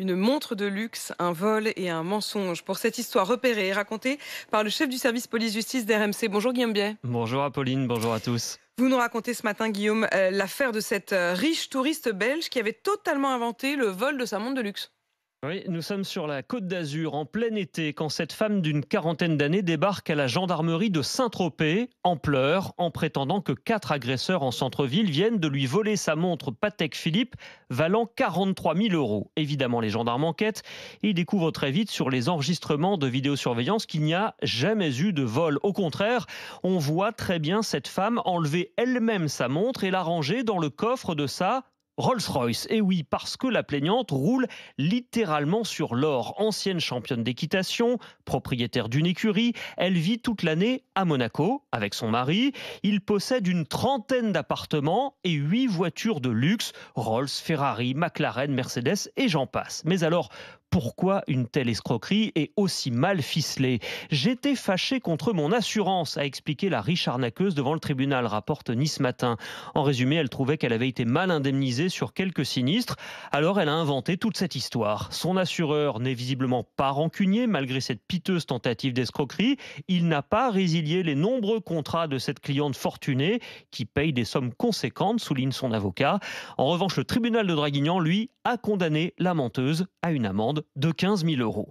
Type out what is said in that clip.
Une montre de luxe, un vol et un mensonge. Pour cette histoire repérée et racontée par le chef du service police-justice d'RMC. Bonjour Guillaume Biet. Bonjour Apolline, bonjour à tous. Vous nous racontez ce matin, Guillaume, l'affaire de cette riche touriste belge qui avait totalement inventé le vol de sa montre de luxe. Oui, nous sommes sur la Côte d'Azur en plein été quand cette femme d'une quarantaine d'années débarque à la gendarmerie de Saint-Tropez en pleurs en prétendant que 4 agresseurs en centre-ville viennent de lui voler sa montre Patek Philippe valant 43 000 euros. Évidemment, les gendarmes enquêtent et ils découvrent très vite sur les enregistrements de vidéosurveillance qu'il n'y a jamais eu de vol. Au contraire, on voit très bien cette femme enlever elle-même sa montre et la ranger dans le coffre de sa Rolls-Royce. Et oui, parce que la plaignante roule littéralement sur l'or. Ancienne championne d'équitation, propriétaire d'une écurie, elle vit toute l'année à Monaco avec son mari. Il possède une trentaine d'appartements et 8 voitures de luxe, Rolls, Ferrari, McLaren, Mercedes et j'en passe. Mais alors, pourquoi une telle escroquerie est aussi mal ficelée? J'étais fâché contre mon assurance, a expliqué la riche arnaqueuse devant le tribunal, rapporte Nice Matin. En résumé, elle trouvait qu'elle avait été mal indemnisée sur quelques sinistres, alors elle a inventé toute cette histoire. Son assureur n'est visiblement pas rancunier malgré cette piteuse tentative d'escroquerie. Il n'a pas résilié les nombreux contrats de cette cliente fortunée qui paye des sommes conséquentes, souligne son avocat. En revanche, le tribunal de Draguignan, lui, a condamné la menteuse à une amende de 15 000 euros.